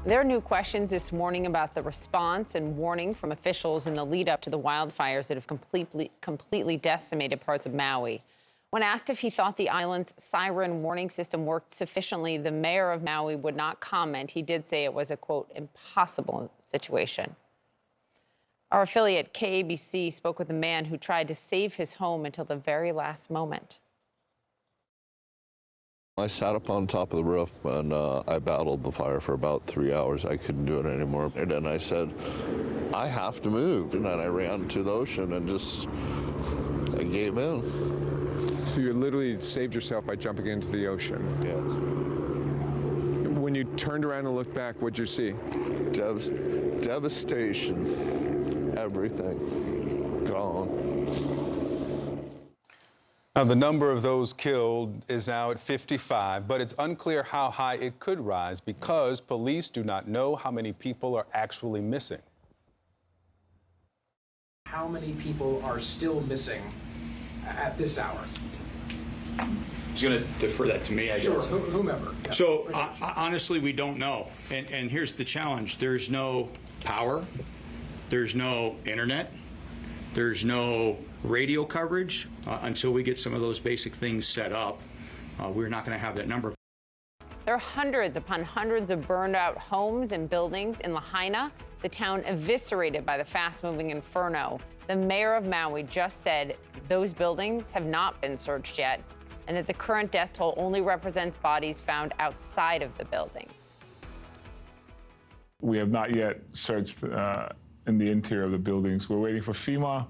There are new questions this morning about the response and warning from officials in the lead up to the wildfires that have completely decimated parts of Maui. When asked if he thought the island's siren warning system worked sufficiently, the mayor of Maui would not comment. He did say it was a, quote, impossible situation. Our affiliate KABC spoke with a man who tried to save his home until the very last moment. I sat up on top of the roof and I battled the fire for about 3 hours. I couldn't do it anymore. And then I said, I have to move. And then I ran to the ocean and I gave in. So you literally saved yourself by jumping into the ocean? Yes. When you turned around and looked back, what'd you see? Devastation. Everything. Gone. Now, the number of those killed is now at 55, but it's unclear how high it could rise because police do not know how many people are actually missing. How many people are still missing at this hour? I was going to defer that to me, I guess. Sure, whomever. Yeah. So, honestly, we don't know. And here's the challenge. There's no power. There's no internet. There's no radio coverage until we get some of those basic things set up. We're not going to have that number. There are hundreds upon hundreds of burned out homes and buildings in Lahaina, the town eviscerated by the fast-moving inferno. The mayor of Maui just said those buildings have not been searched yet and that the current death toll only represents bodies found outside of the buildings. We have not yet searched in the interior of the buildings. We're waiting for FEMA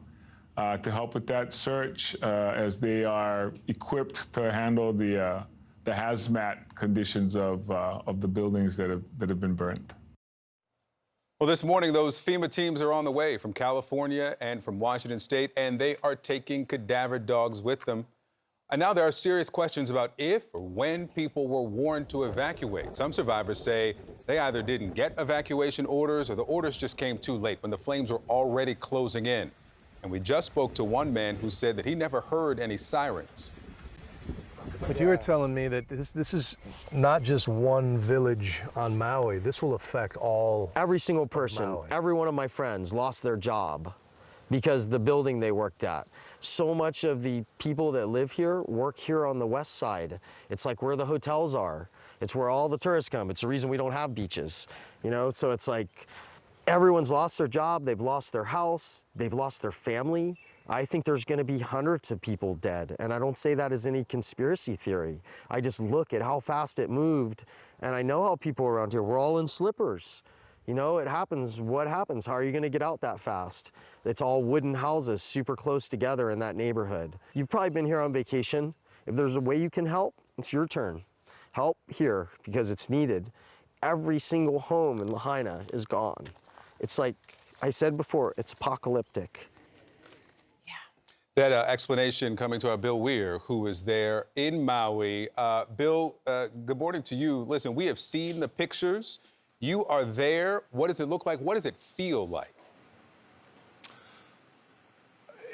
to help with that search as they are equipped to handle the hazmat conditions of the buildings that have been burnt. Well, this morning, those FEMA teams are on the way from California and from Washington State, and they are taking cadaver dogs with them. And now there are serious questions about if or when people were warned to evacuate. Some survivors say they either didn't get evacuation orders or the orders just came too late when the flames were already closing in. And we just spoke to one man who said that he never heard any sirens. But you were telling me that this is not just one village on Maui. This will affect every single person, every one of my friends lost their job because the building they worked at. So much of the people that live here work here on the west side. It's like where the hotels are. It's where all the tourists come. It's the reason we don't have beaches, you know? So it's like everyone's lost their job, they've lost their house, they've lost their family. I think there's gonna be hundreds of people dead. And I don't say that as any conspiracy theory. I just look at how fast it moved and I know how people around here, we're all in slippers. You know, it happens, what happens? How are you gonna get out that fast? It's all wooden houses super close together in that neighborhood. You've probably been here on vacation. If there's a way you can help, it's your turn. Help here because it's needed. Every single home in Lahaina is gone. It's like I said before, it's apocalyptic. That explanation coming to our Bill Weir, who is there in Maui. Bill, good morning to you. Listen, we have seen the pictures. You are there. What does it look like? What does it feel like?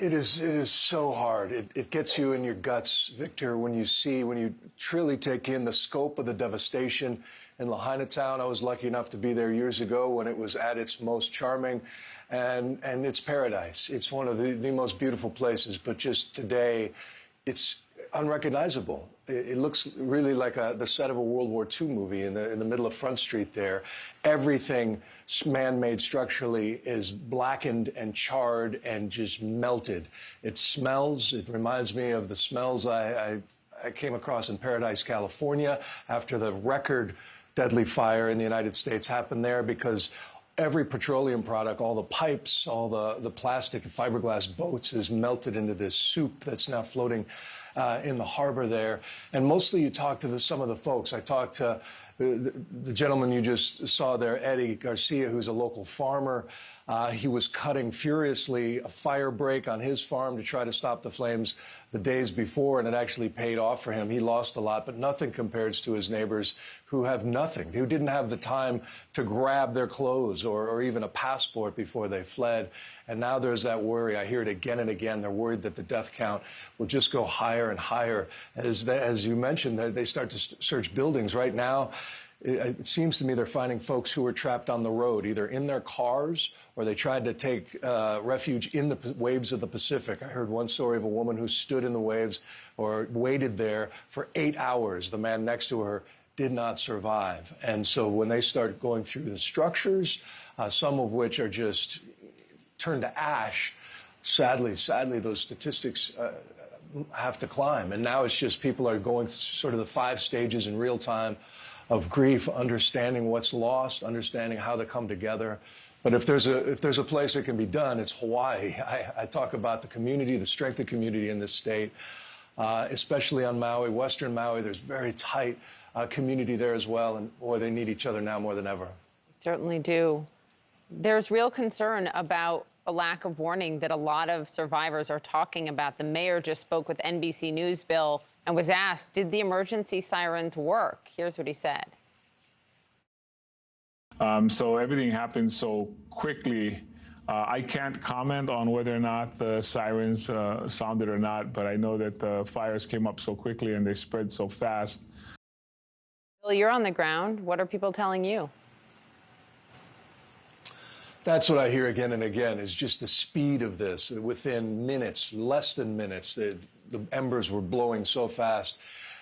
It is so hard. It gets you in your guts, Victor, when you truly take in the scope of the devastation in Lahaina town. I was lucky enough to be there years ago when it was at its most charming, and it's paradise. It's one of the most beautiful places, but just today, it's unrecognizable. It looks really like the set of a World War II movie in the middle of Front Street there. Everything man-made structurally is blackened and charred and just melted. It smells. It reminds me of the smells I came across in Paradise, California, after the record deadly fire in the United States happened there, because every petroleum product, all the pipes, all the plastic, the fiberglass boats is melted into this soup that's now floating in the harbor there. And mostly you talk to some of the folks. I talked to the gentleman you just saw there, Eddie Garcia, who's a local farmer. He was cutting furiously a fire break on his farm to try to stop the flames the days before, and it actually paid off for him. He lost a lot, but nothing compares to his neighbors who have nothing, who didn't have the time to grab their clothes or even a passport before they fled. And now there's that worry. I hear it again and again. They're worried that the death count will just go higher and higher. As you mentioned, they start to search buildings. Right now, it seems to me they're finding folks who were trapped on the road, either in their cars or they tried to take refuge in the waves of the Pacific. I heard one story of a woman who stood in the waves or waited there for 8 hours. The man next to her did not survive. And so when they start going through the structures, some of which are just turned to ash, sadly, those statistics have to climb. And now it's just people are going through sort of the 5 stages in real time of grief, understanding what's lost, understanding how to come together. But if there's a place that can be done, it's Hawaii. I talk about the community, the strength of community in this state, especially on Maui, Western Maui. There's very tight community there as well, and boy, they need each other now more than ever. Certainly do. There's real concern about a lack of warning that a lot of survivors are talking about. The mayor just spoke with NBC News, Bill, and was asked, did the emergency sirens work? Here's what he said. So everything happened so quickly. I can't comment on whether or not the sirens sounded or not, but I know that the fires came up so quickly and they spread so fast. Bill, you're on the ground. What are people telling you? That's what I hear again and again, is just the speed of this. Within minutes, less than minutes, the embers were blowing so fast,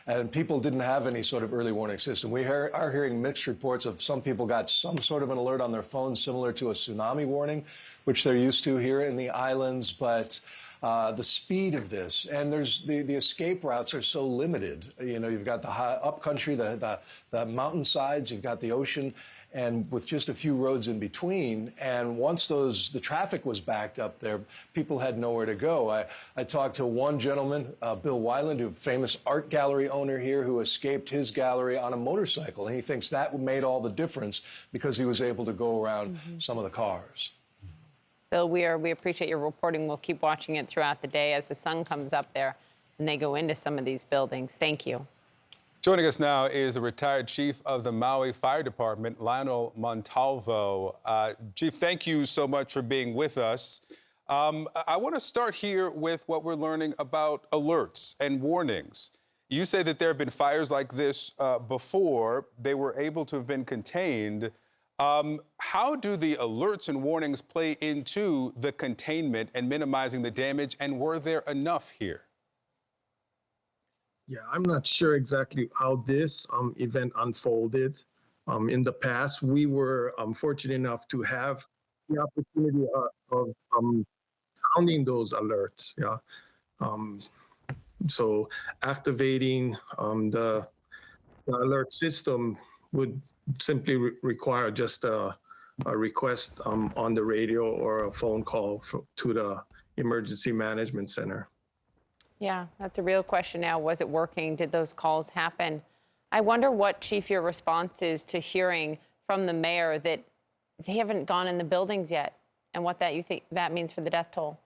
and people didn't have any sort of early warning system. We are hearing mixed reports of some people got some sort of an alert on their phones similar to a tsunami warning, which they're used to here in the islands, but the speed of this, and there's the escape routes are so limited. You know, you've got the high up country, the mountainsides, you've got the ocean, and with just a few roads in between. And once the traffic was backed up there, people had nowhere to go. I talked to one gentleman, Bill Weiland, a famous art gallery owner here, who escaped his gallery on a motorcycle. And he thinks that made all the difference because he was able to go around some of the cars. Bill, we appreciate your reporting. We'll keep watching it throughout the day as the sun comes up there and they go into some of these buildings. Thank you. Joining us now is the retired chief of the Maui Fire Department, Lionel Montalvo. Chief, thank you so much for being with us. I want to start here with what we're learning about alerts and warnings. You say that there have been fires like this before. They were able to have been contained. How do the alerts and warnings play into the containment and minimizing the damage, and were there enough here? Yeah, I'm not sure exactly how this event unfolded. In the past, we were fortunate enough to have the opportunity of sounding those alerts. Yeah, so activating the alert system would simply require just a request on the radio or a phone call to the emergency management center. Yeah, that's a real question now. Was it working? Did those calls happen? I wonder what, Chief, your response is to hearing from the mayor that they haven't gone in the buildings yet, and what that you think that means for the death toll.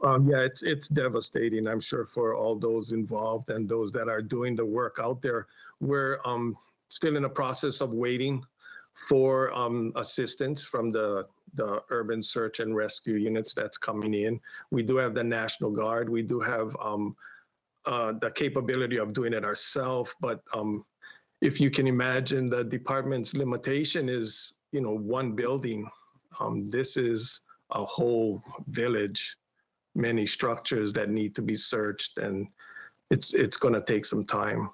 Yeah, it's devastating, I'm sure, for all those involved and those that are doing the work out there. We're still in the process of waiting for assistance from the urban search and rescue units that's coming in. We do have the National Guard. We do have the capability of doing it ourselves. But if you can imagine, the department's limitation is, one building. This is a whole village, many structures that need to be searched, and it's going to take some time.